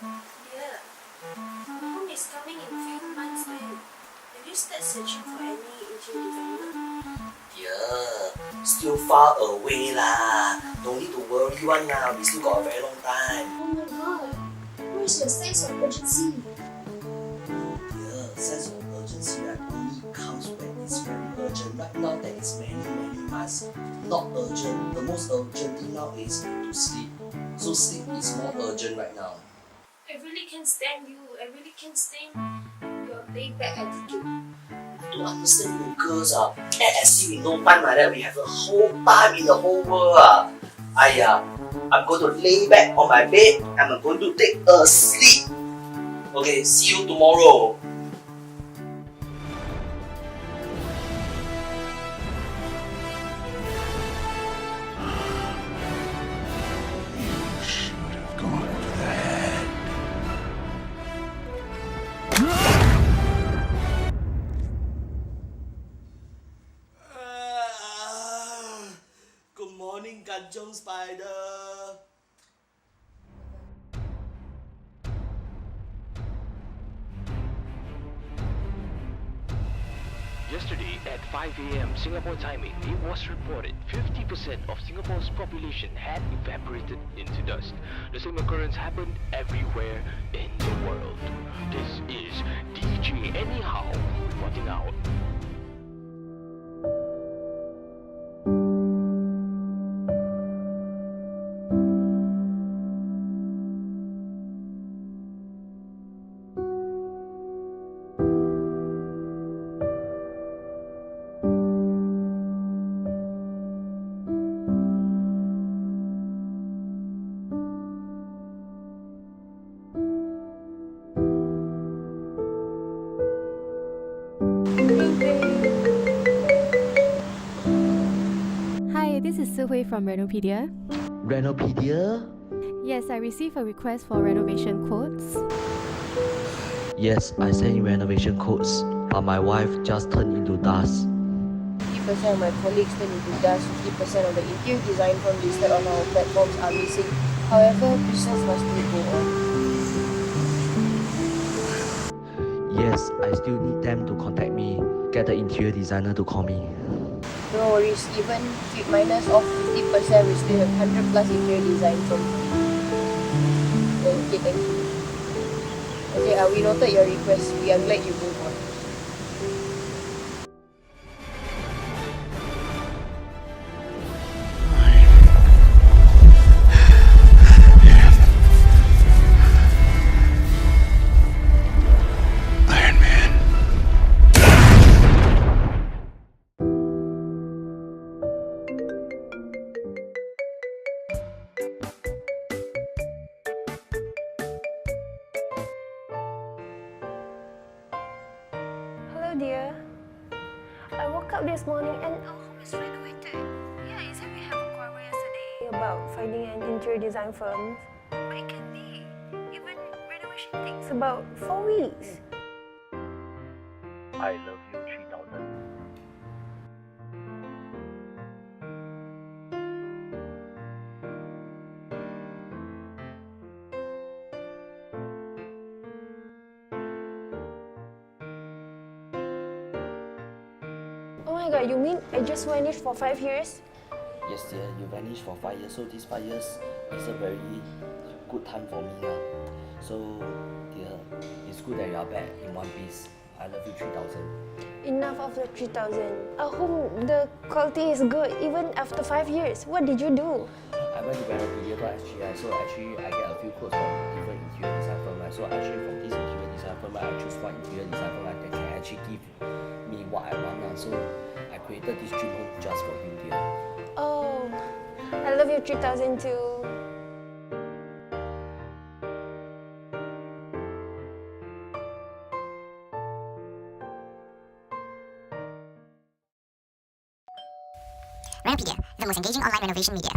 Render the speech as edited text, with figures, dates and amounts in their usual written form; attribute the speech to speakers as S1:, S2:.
S1: Dear, my home is coming in few months then. Have you started searching for any interior designer?
S2: Yeah, still far away lah. No need to worry one lah. We still got a very long time.
S1: Oh my god, where's your sense of urgency?
S2: Yeah, sense of urgency right only comes when it's very urgent. Right now there is many months not urgent. The most urgent thing now is to sleep. So sleep is more urgent right now.
S1: I really can't stand you. I really can't stand your laid back attitude.
S2: I don't understand you girls act as if we no time like that. We have the whole time in the whole world Aiya, I'm going to lay back on my bed and I'm going to take a sleep. Okay, see you tomorrow. Good morning, Kanchong Spider.
S3: Yesterday at 5 a.m. Singapore timing, it was reported 50% of Singapore's population had evaporated into dust. The same occurrence happened everywhere in the world. This is DJ Anyhow reporting out.
S4: Hi, this is Sihui from Renopedia.
S2: Renopedia?
S4: Yes, I received a request for renovation quotes.
S2: Yes, I sent in renovation codes, but my wife just turned into dust.
S5: 50% of my colleagues turn into dust, 50% of the interior design firms listed on our platforms are missing. However, business must still go on.
S2: Yes, I still need them to contact me. Get the interior designer to call me.
S5: No worries, even minus of 50%, we still have 100 plus interior design firms. Okay, thank you. Okay, we noted your request. We are glad you moved on.
S6: Hello dear. I woke up this morning and our home is renovated. Yeah, you said we have a quarrel yesterday about finding an interior design firm. But it can be. Even renovation takes about 4 weeks.
S3: I love you 3000.
S6: Oh my god, you mean I just vanished for 5 years?
S2: Yes, dear, you vanished for 5 years, so these 5 years is a very good time for me now. So, dear, it's good that you are back in one piece. I love you 3000.
S6: Enough of the 3000. Our home, the quality is good even after 5 years. What did you do?
S2: I went to Renopedia.sg, so actually I get a few quotes from different interior design firm. So actually from this interior design firm, I choose one interior design firm that can actually give me what I want. So I created this dream home just for you, dear.
S6: Oh, I love you 3000 too.
S7: Renopedia, the most engaging online renovation media.